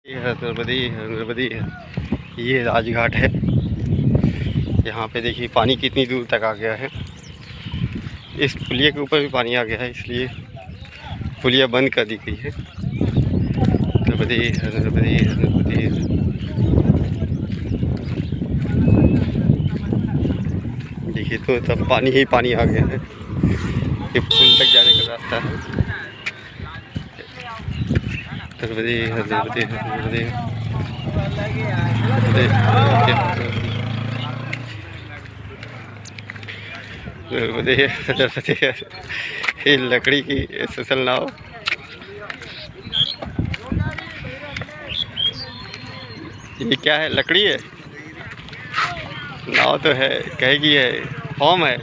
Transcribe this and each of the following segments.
नर्मदी ये राजघाट है। यहाँ पे देखिए पानी कितनी दूर तक आ गया है। इस पुलिया के ऊपर भी पानी आ गया है, इसलिए पुलिया बंद कर दी गई है। नर्मदी नर्मदी नर्मदी देखिए तो तब पानी ही पानी आ गया है। ये पुल तक जाने का रास्ता है। नर्मदी नर्मदी नर्मदी नर्मदी ये लकड़ी की फसल नाव। ये क्या है? लकड़ी है? नाव तो है, कहेगी है, फॉर्म है।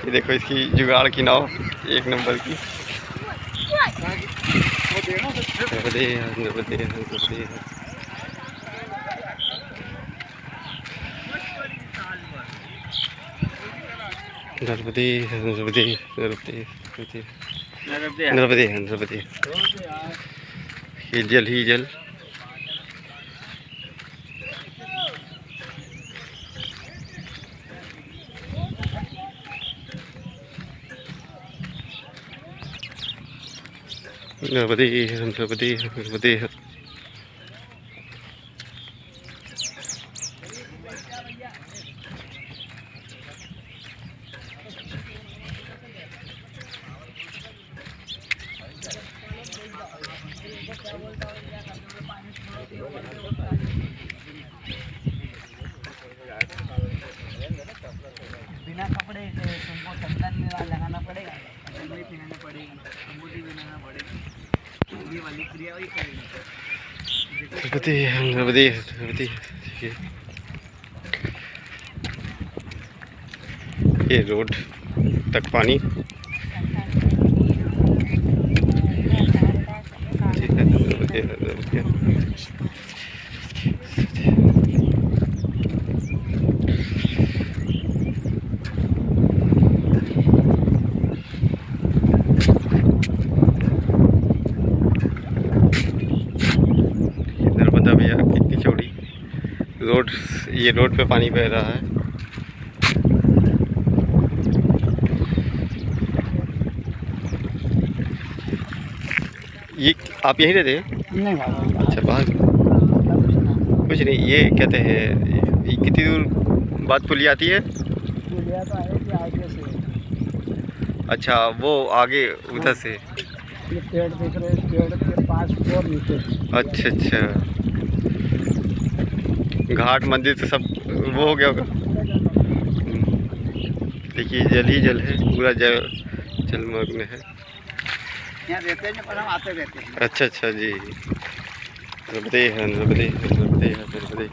ये देखो इसकी जुगाड़ की नाव, एक नंबर की। नर्मदे नर्मदे नर्मदे नर्मदे नर्मदे नर्मदे नर्मदे नर्मदे ये जल ही जल। नर्मदे नर्मदे नर्मदे बिना कपड़े से तुमको चंदन लगाना पड़ेगा, चंदन पहनाना पड़ेगा, अंगूठी पहनाना पड़ेगा। ये वाली क्रिया वही करेगी। नर्मदे नर्मदे ये रोड तक पानी। नर्मदा भैया कितनी चौड़ी रोड, ये रोड पे पानी बह रहा है। ये आप यहीं रहते हैं? नहीं बाबा। अच्छा, बाहर कुछ नहीं। ये कहते हैं ये कितनी दूर बाद पुलिया आती है? पुलिया तो आएगी आगे से। अच्छा, वो आगे उधर से। ये पेड़ दिख रहे हैं, पेड़ के पास और नीचे। अच्छा अच्छा, घाट मंदिर तो सब वो हो गया होगा। देखिए जल ही जल है, पूरा जलमग्न है। यहाँ रहते हैं पर हम आते रहते हैं। अच्छा अच्छा जी। नर्मदे है नर्मदे नर्मदे है नर्मदे।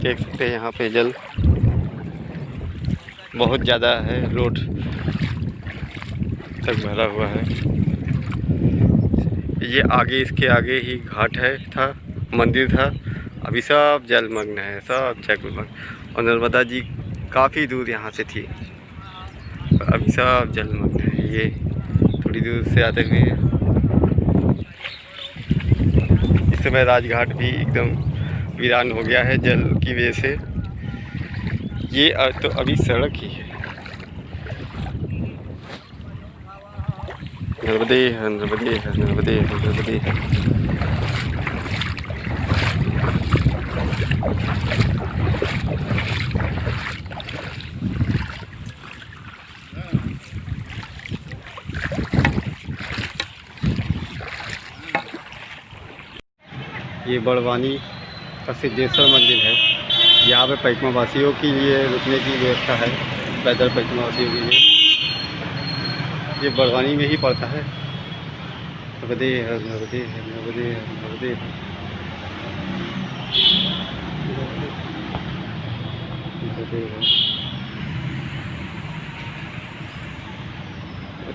देख सकते हैं यहाँ पे जल बहुत ज़्यादा है, रोड तक भरा हुआ है। ये आगे, इसके आगे ही घाट है, था मंदिर था। अभी सब जलमग्न है, सब जलमग्न। और नर्मदा जी काफ़ी दूर यहाँ से थी, अभी सब जलमग्न है। ये थोड़ी दूर से आते हुए इस समय राजघाट भी एकदम वीरान हो गया है जल की वजह से। ये तो अभी सड़क ही है। नर्मदे नर्मदे नर्मदे नर्मदे। ये बड़वानी का सिद्धेश्वर मंदिर है। यहाँ पे पैकमावासियों के लिए रुकने की व्यवस्था है, पैदल पैकमावासियों के लिए। ये बड़वानी में ही पड़ता है। नर्मदे नर्मदे नर्मदे नर्मदे।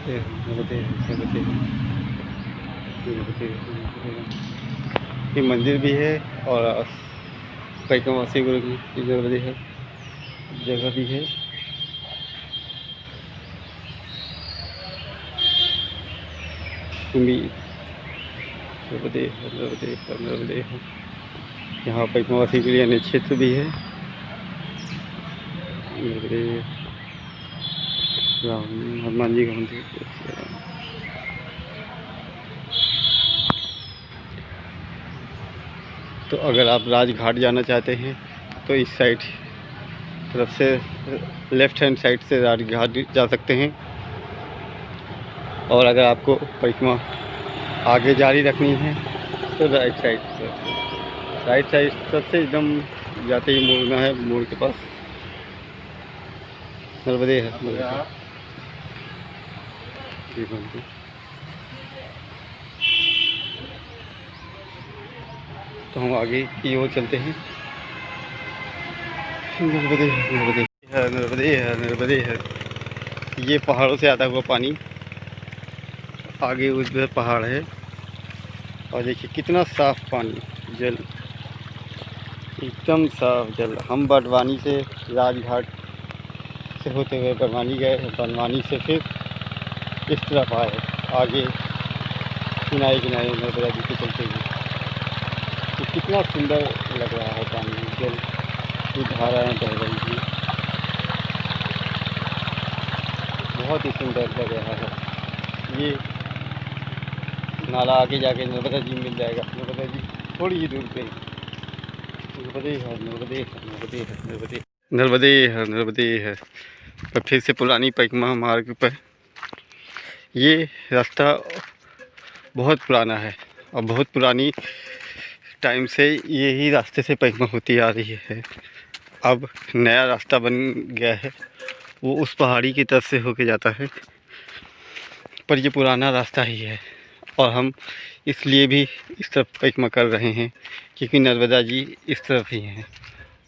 ये मंदिर भी है और पैकमावासी गुरु की नर्मदे है जगह भी है। नर्मदे है। यहाँ पैकमावासी के लिए अन्य क्षेत्र भी है। हनुमान जी का मंदिर। तो अगर आप राजघाट जाना चाहते हैं तो इस साइड तरफ से लेफ़्ट हैंड साइड से राजघाट जा सकते हैं, और अगर आपको परिक्रमा आगे जारी रखनी है तो राइट साइड सबसे एकदम जाते ही मुड़ना है, मोड़ के पास नर्मदे है। तो हम आगे की ओर चलते हैं। नर्मदे है। ये पहाड़ों से आता हुआ पानी आगे उधर पहाड़ है, और देखिए कितना साफ पानी, जल एकदम साफ जल। हम बड़वानी से राजघाट से होते हुए बड़वानी गए, बड़वानी से फिर इस तरफ आए, आगे किनारे किनारे नर्मदा जी के चलते हुए। तो कितना सुंदर लग रहा है पानी, जल की धाराएँ बह रही थी, बहुत ही सुंदर लग रहा है। ये नाला आगे जाके नर्मदा जी मिल जाएगा। नर्मदा जी थोड़ी ही दूर पे नर्मदे है। पर फिर से पुरानी परिक्रमा मार्ग पर ये रास्ता बहुत पुराना है, और बहुत पुरानी टाइम से यही रास्ते से परिक्रमा होती आ रही है। अब नया रास्ता बन गया है, वो उस पहाड़ी की तरफ से होके जाता है, पर ये पुराना रास्ता ही है। और हम इसलिए भी इस तरफ परिक्रमा कर रहे हैं क्योंकि नर्मदा जी इस तरफ ही हैं,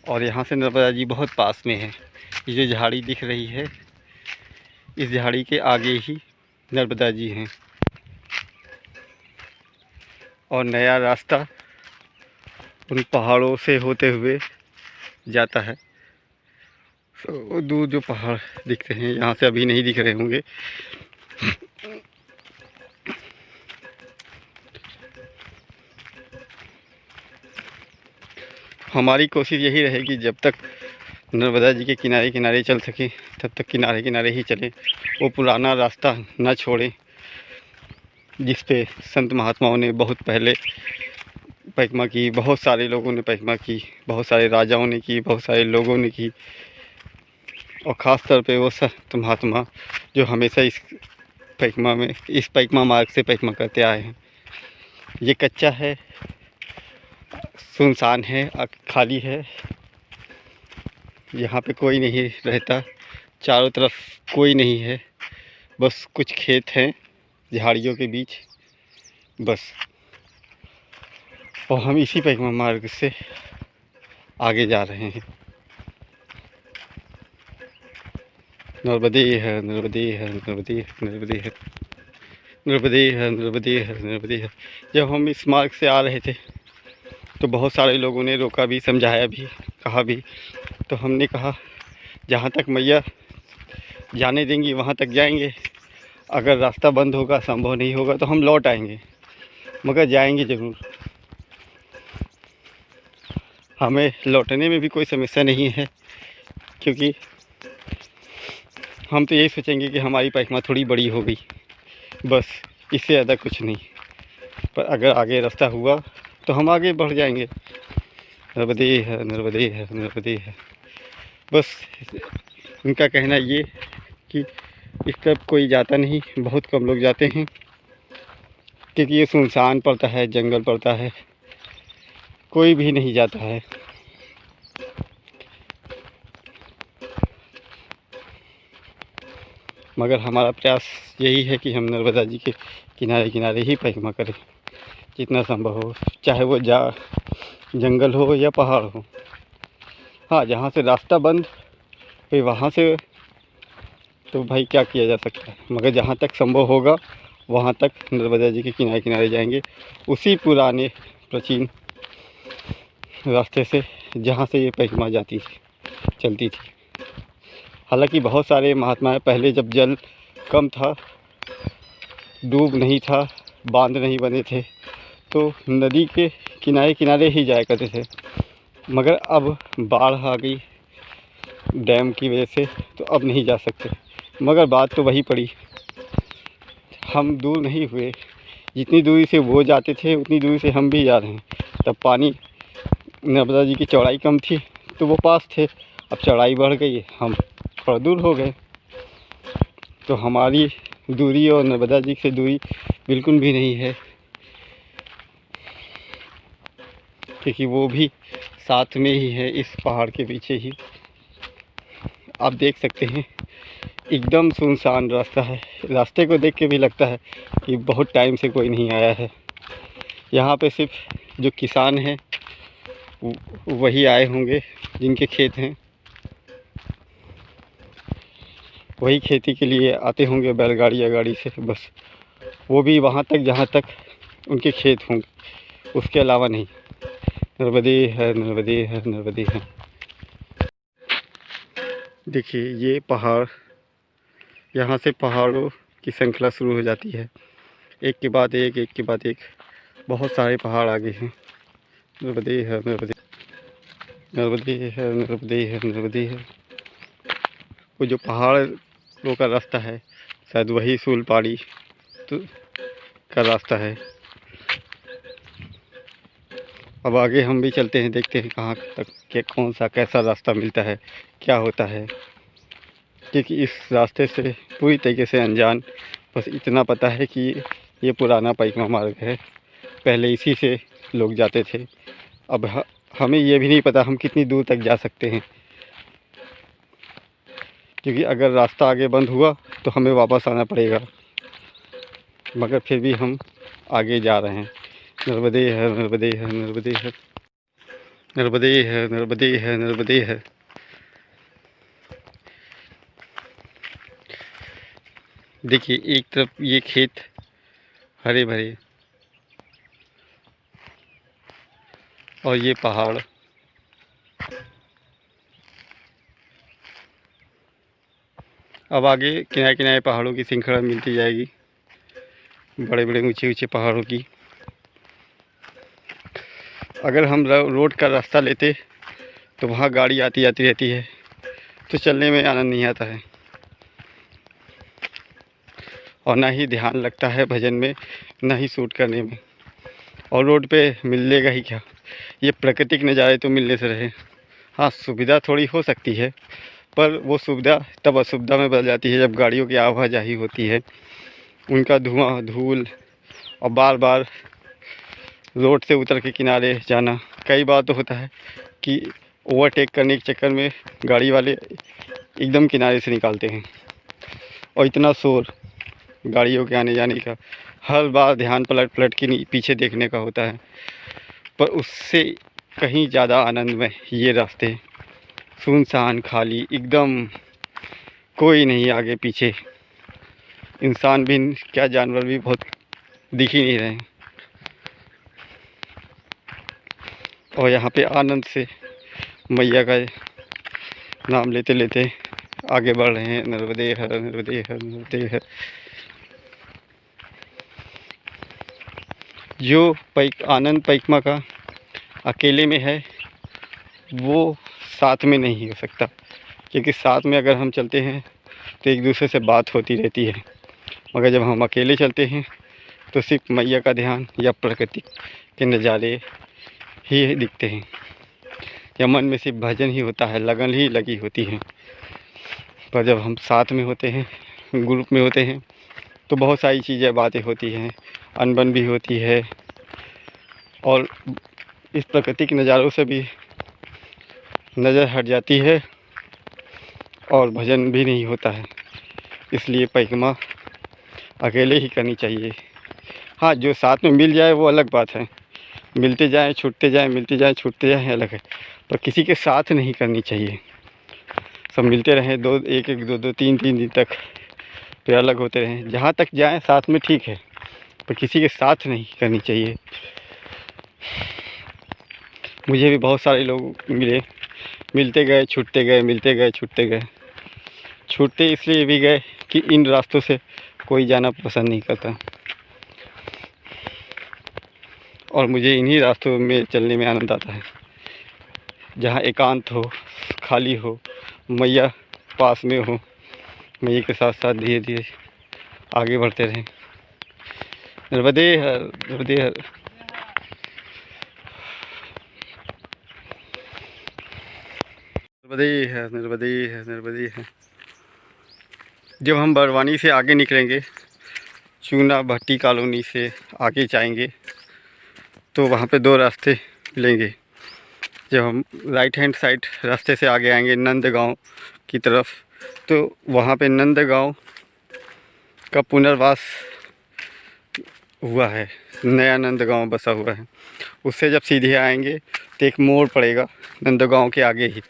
और यहाँ से नर्मदा जी बहुत पास में है। ये जो झाड़ी दिख रही है, इस झाड़ी के आगे ही नर्मदा जी हैं, और नया रास्ता उन पहाड़ों से होते हुए जाता है। तो दूर जो पहाड़ दिखते हैं यहाँ से अभी नहीं दिख रहे होंगे। हमारी कोशिश यही रहेगी जब तक नर्मदा जी के किनारे किनारे चल सकें तब तक किनारे किनारे ही चलें, वो पुराना रास्ता न छोड़ें जिस पे संत महात्माओं ने बहुत पहले परिक्रमा की, बहुत सारे लोगों ने परिक्रमा की, बहुत सारे राजाओं ने की, बहुत सारे लोगों ने की, और ख़ास तौर पे वो संत महात्मा जो हमेशा इस परिक्रमा मार्ग से परिक्रमा करते आए हैं। ये कच्चा है, सुनसान है, खाली है, यहाँ पे कोई नहीं रहता, चारों तरफ कोई नहीं है, बस कुछ खेत हैं झाड़ियों के बीच बस। और हम इसी परिक्रमा मार्ग से आगे जा रहे हैं। नर्मदे है। जब हम इस मार्ग से आ रहे थे तो बहुत सारे लोगों ने रोका भी, समझाया भी, कहा भी। तो हमने कहा जहाँ तक मैया जाने देंगी वहाँ तक जाएंगे, अगर रास्ता बंद होगा, संभव नहीं होगा तो हम लौट आएंगे, मगर जाएंगे ज़रूर। हमें लौटने में भी कोई समस्या नहीं है, क्योंकि हम तो यही सोचेंगे कि हमारी परिक्रमा थोड़ी बड़ी हो गई, बस, इससे ज़्यादा कुछ नहीं। पर अगर आगे रास्ता हुआ तो हम आगे बढ़ जाएंगे। नर्मदे है। बस उनका कहना ये कि इस तरफ कोई जाता नहीं, बहुत कम लोग जाते हैं, क्योंकि ये सुनसान पड़ता है, जंगल पड़ता है, कोई भी नहीं जाता है। मगर हमारा प्रयास यही है कि हम नर्मदा जी के किनारे किनारे ही परिक्रमा करें जितना संभव हो, चाहे वो जंगल हो या पहाड़ हो। हाँ, जहाँ से रास्ता बंद फिर वहाँ से तो भाई क्या किया जा सकता है। मगर जहाँ तक संभव होगा वहाँ तक नर्मदा जी के किनारे किनारे जाएंगे, उसी पुराने प्राचीन रास्ते से जहाँ से ये परिक्रमा जाती थी, चलती थी। हालांकि बहुत सारे महात्माएं पहले जब जल कम था, डूब नहीं था, बांध नहीं बने थे, तो नदी के किनारे किनारे ही जाया करते थे। मगर अब बाढ़ आ गई डैम की वजह से, तो अब नहीं जा सकते। मगर बात तो वही पड़ी, हम दूर नहीं हुए, जितनी दूरी से वो जाते थे उतनी दूरी से हम भी जा रहे हैं। तब पानी, नर्मदा जी की चौड़ाई कम थी तो वो पास थे, अब चौड़ाई बढ़ गई, हम थोड़ा दूर हो गए। तो हमारी दूरी और नर्मदा जी से दूरी बिल्कुल भी नहीं है, क्योंकि वो भी साथ में ही है, इस पहाड़ के पीछे ही। आप देख सकते हैं एकदम सुनसान रास्ता है। रास्ते को देख के भी लगता है कि बहुत टाइम से कोई नहीं आया है। यहाँ पे सिर्फ जो किसान हैं वही आए होंगे, जिनके खेत हैं वही खेती के लिए आते होंगे बैलगाड़ी या गाड़ी से, बस वो भी वहाँ तक जहाँ तक उनके खेत होंगे, उसके अलावा नहीं। नर्मदे है, नर्मदे है, नर्मदे है। देखिए ये पहाड़, यहाँ से पहाड़ों की श्रृंखला शुरू हो जाती है, एक के बाद एक, एक के बाद एक, बहुत सारे पहाड़ आगे हैं। नर्मदे है, नर्मदे, नर्मदे है, नर्मदे है, नर्मदे है। वो जो पहाड़ों का रास्ता है शायद वही सूलपाड़ी तो का रास्ता है। अब आगे हम भी चलते हैं, देखते हैं कहाँ तक के कौन सा कैसा रास्ता मिलता है, क्या होता है। क्योंकि इस रास्ते से पूरी तरीके से अनजान, बस इतना पता है कि ये पुराना परिक्रमा मार्ग है, पहले इसी से लोग जाते थे। अब हमें ये भी नहीं पता हम कितनी दूर तक जा सकते हैं, क्योंकि अगर रास्ता आगे बंद हुआ तो हमें वापस आना पड़ेगा। मगर फिर भी हम आगे जा रहे हैं। नर्मदे है, नर्मदे है, नर्मदे है, नर्मदे है, नर्मदे है, नर्मदे है। देखिए एक तरफ ये खेत हरे भरे और ये पहाड़। अब आगे किनारे किनारे पहाड़ों की श्रृंखला मिलती जाएगी, बड़े बड़े ऊंचे ऊंचे पहाड़ों की। अगर हम रोड का रास्ता लेते तो वहाँ गाड़ी आती जाती रहती है, तो चलने में आनंद नहीं आता है और ना ही ध्यान लगता है भजन में, ना ही शूट करने में। और रोड पे मिलेगा ही क्या, ये प्राकृतिक नज़ारे तो मिलने से रहे। हाँ, सुविधा थोड़ी हो सकती है, पर वो सुविधा तब असुविधा में बदल जाती है जब गाड़ियों की आवाजाही होती है, उनका धुआं, धूल, और बार बार रोड से उतर के किनारे जाना। कई बार तो होता है कि ओवरटेक करने के चक्कर में गाड़ी वाले एकदम किनारे से निकालते हैं, और इतना शोर गाड़ियों के आने जाने का, हर बार ध्यान पलट पलट के पीछे देखने का होता है। पर उससे कहीं ज़्यादा आनंदमय ये रास्ते, सुनसान, खाली, एकदम कोई नहीं आगे पीछे, इंसान भी क्या जानवर भी बहुत दिख ही नहीं रहे हैं। और यहाँ पे आनंद से मैया का नाम लेते लेते आगे बढ़ रहे हैं। नर्मदे है, नर्मदे है, नर्मदे है। जो आनंद परिक्रमा का अकेले में है वो साथ में नहीं हो सकता, क्योंकि साथ में अगर हम चलते हैं तो एक दूसरे से बात होती रहती है। मगर जब हम अकेले चलते हैं तो सिर्फ मैया का ध्यान या प्रकृति के नज़ारे ही दिखते हैं, या मन में सिर्फ भजन ही होता है, लगन ही लगी होती है। पर जब हम साथ में होते हैं, ग्रुप में होते हैं, तो बहुत सारी चीज़ें, बातें होती हैं, अनबन भी होती है, और इस प्राकृतिक नज़ारों से भी नज़र हट जाती है और भजन भी नहीं होता है। इसलिए परिक्रमा अकेले ही करनी चाहिए। हाँ, जो साथ में मिल जाए वो अलग बात है, मिलते जाएं छूटते जाएं, मिलते जाएं छूटते जाएं अलग है, पर किसी के साथ नहीं करनी चाहिए। सब मिलते रहें, एक एक दो दो तीन तीन दिन तक, फिर अलग होते रहें। जहाँ तक जाएं साथ में ठीक है, पर किसी के साथ नहीं करनी चाहिए। मुझे भी बहुत सारे लोग मिले, मिलते गए छूटते गए, मिलते गए छूटते गए। छूटते इसलिए भी गए कि इन रास्तों से कोई जाना पसंद नहीं करता, और मुझे इन्हीं रास्तों में चलने में आनंद आता है, जहाँ एकांत हो, खाली हो, मैया पास में हो, मैया के साथ साथ धीरे धीरे आगे बढ़ते रहें। नर्मदे हर, नर्मदे हर। नर्मदे है, नर्मदे है, नर्मदे है। जब हम बड़वानी से आगे निकलेंगे, चूना भट्टी कॉलोनी से आगे जाएंगे, तो वहाँ पे दो रास्ते मिलेंगे। जब हम राइट हैंड साइड रास्ते से आगे आएंगे नंदगांव की तरफ, तो वहाँ पे नंदगांव का पुनर्वास हुआ है, नया नंदगांव बसा हुआ है। उससे जब सीधे आएंगे तो एक मोड़ पड़ेगा नंदगांव के आगे ही।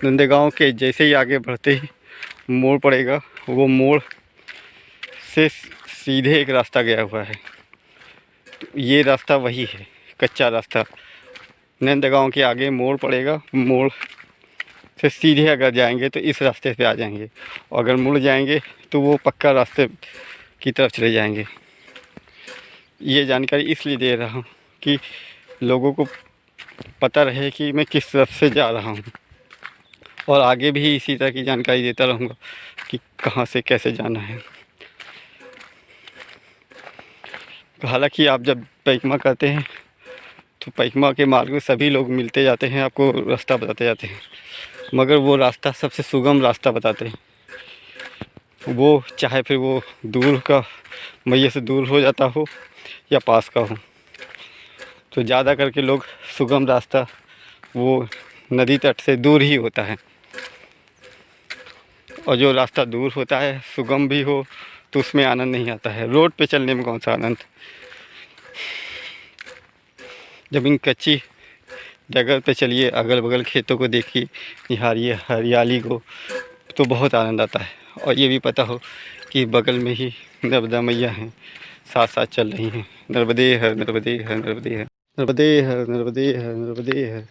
नंदगांव के जैसे ही आगे बढ़ते ही मोड़ पड़ेगा, वो मोड़ से सीधे एक रास्ता गया हुआ है। तो ये रास्ता वही है, कच्चा रास्ता। नंदगांव के आगे मोड़ पड़ेगा, मोड़ से सीधे अगर जाएंगे तो इस रास्ते पे आ जाएंगे, और अगर मुड़ जाएंगे तो वो पक्का रास्ते की तरफ चले जाएंगे। ये जानकारी इसलिए दे रहा हूँ कि लोगों को पता रहे कि मैं किस तरफ से जा रहा हूँ, और आगे भी इसी तरह की जानकारी देता रहूँगा कि कहाँ से कैसे जाना है। हालांकि आप जब पैकमा करते हैं तो पैकमा के मार्ग में सभी लोग मिलते जाते हैं, आपको रास्ता बताते जाते हैं, मगर वो रास्ता सबसे सुगम रास्ता बताते हैं। वो चाहे फिर वो दूर का, मैया से दूर हो जाता हो या पास का हो, तो ज़्यादा करके लोग सुगम रास्ता वो नदी तट से दूर ही होता है। और जो रास्ता दूर होता है, सुगम भी हो, तो उसमें आनंद नहीं आता है। रोड पे चलने में कौन सा आनंद। जब इन कच्ची जगह पे चलिए, अगल बगल खेतों को देखिए, निहारिए हरियाली को, तो बहुत आनंद आता है। और ये भी पता हो कि बगल में ही नर्मदा मैया हैं, साथ साथ चल रही हैं। नर्मदे हर, नर्मदे हर, नर्मदे हर, नर्मदे हर, नर्मदे हर, नर्मदे हर।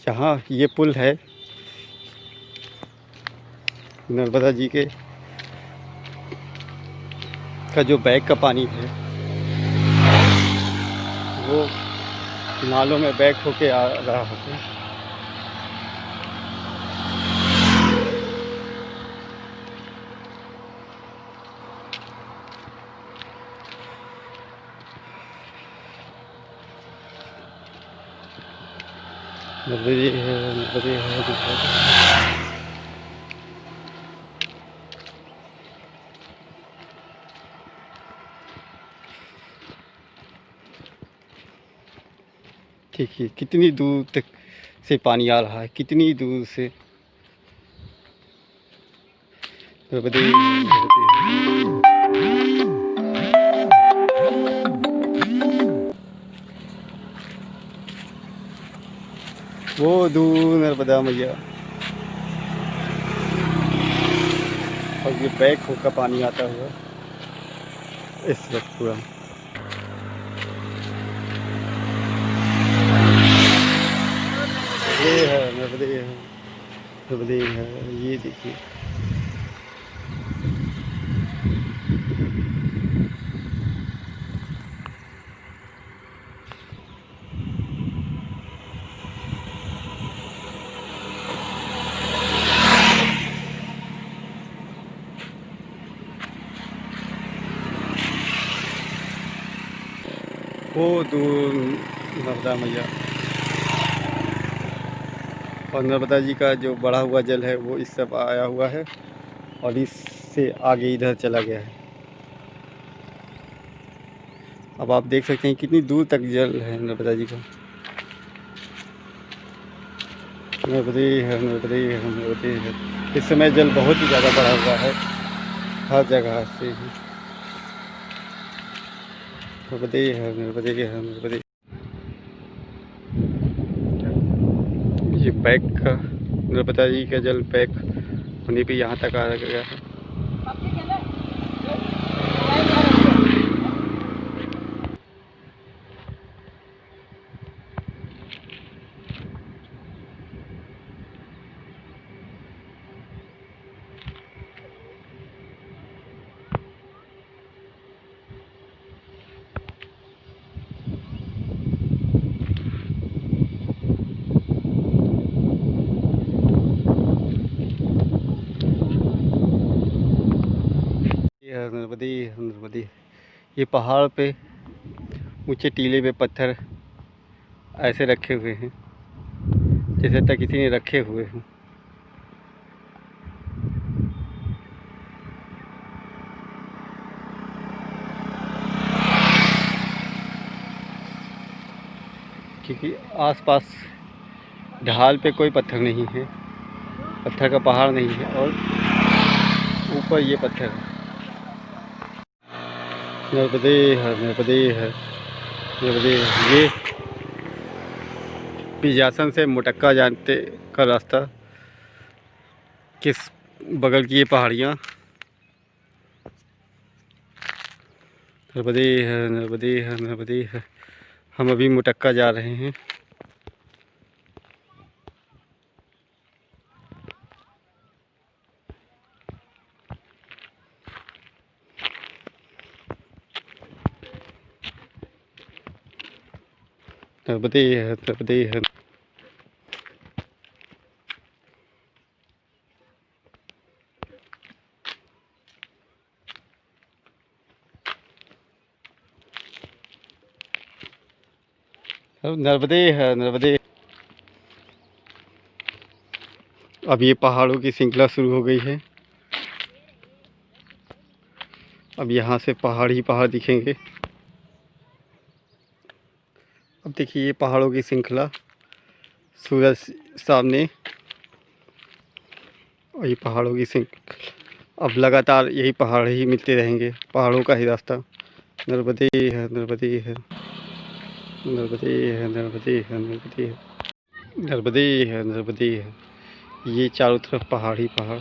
यहाँ ये पुल है नर्मदा जी के का, जो बैग का पानी है वो नालों में बैग होके आ रहा है। नर्मदे है, नर्मदे है, नर्मदे है। देखिए कितनी दूर तक से पानी आ रहा है, कितनी दूर से। नर्मदे, नर्मदे। वो दूर नर्मदा मैया, और ये बैक होकर पानी आता हुआ इस वक्त पूरा। ये है नर्मदे है, नर्मदे है, ये देखिए। वो दूर नर्मदा मैया, और नर्मदा जी का जो बढ़ा हुआ जल है वो इस सब आया हुआ है, और इससे आगे इधर चला गया है। अब आप देख सकते हैं कितनी दूर तक जल है नर्मदा जी का। नर्मदे है, नर्मदे है, नर्मदे है। इस समय जल बहुत ही ज़्यादा बढ़ा हुआ है, हर जगह से ही। नर्मदे है, नर्मदे है, नर्मदे। ये पैक का नर्मदा जी का जल पैक होने पे यहाँ तक आ गया है। नर्मदे नर्मदे। ये पहाड़ पे ऊंचे टीले पे पत्थर ऐसे रखे हुए हैं जैसे तक किसी ने रखे हुए हों। क्योंकि आसपास ढाल पे कोई पत्थर नहीं है, पत्थर का पहाड़ नहीं है, और ऊपर ये पत्थर है। नर्मदे है, नर्मदे है, नर्मदे। ये बिजासन से मुटक्का जानते का रास्ता, किस बगल की ये पहाड़ियाँ। नर्मदे है, नर्मदे है, नर्मदे है। हम अभी मुटक्का जा रहे हैं। नर्मदे है, नर्मदे है। नर्मदे है, नर्मदे। अब ये पहाड़ों की श्रृंखला शुरू हो गई है। अब यहाँ से पहाड़ ही पहाड़ दिखेंगे। अब देखिए ये पहाड़ों की श्रृंखला, सूरज सामने, और ये पहाड़ों की श्रृंखला। अब लगातार यही पहाड़ ही मिलते रहेंगे, पहाड़ों का ही रास्ता। नर्मदे है, नर्मदे है, नर्मदे है, नर्मदे है, नर्मदे है, नर्मदे है, नर्मदे है। ये चारों तरफ पहाड़ ही पहाड़।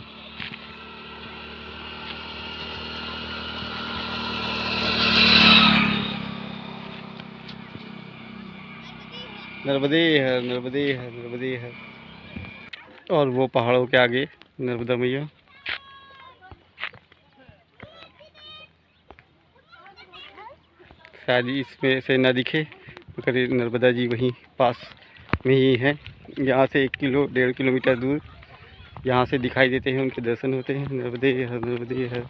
नर्मदे है, नर्मदे है, नर्मदे है। और वो पहाड़ों के आगे नर्मदा मैया। शायद इसमें से ना दिखे मगर ये नर्मदा जी वहीं पास में ही है। यहाँ से 1-1.5 किलोमीटर दूर यहाँ से दिखाई देते हैं, उनके दर्शन होते हैं। नर्मदे है, नर्मदे है।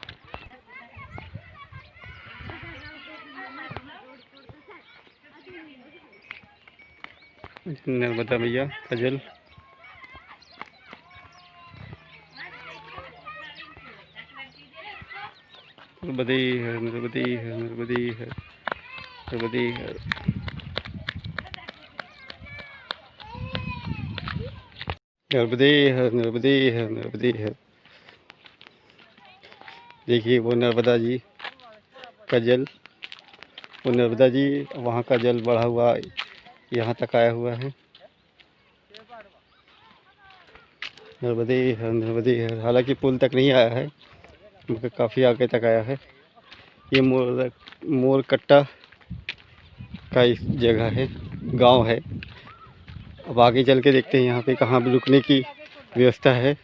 नर्मदा मैया का जल। नर्मदे है, नर्मदे है, नर्मदे है, नर्मदे है। नर्मदे है, नर्मदे है, नर्मदे है। देखिए वो नर्मदा जी का जल, वो नर्मदा जी वहाँ का जल बढ़ा हुआ यहाँ तक आया हुआ है। नर्मदे है, नर्मदे है। हालांकि पुल तक नहीं आया है मगर काफ़ी आगे तक आया है। ये मोर कट्टा का इस जगह है, गांव है। अब आगे चल के देखते हैं यहाँ पे कहाँ भी रुकने की व्यवस्था है।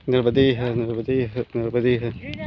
नर्मदे है, नर्मदे है, नर्मदे है।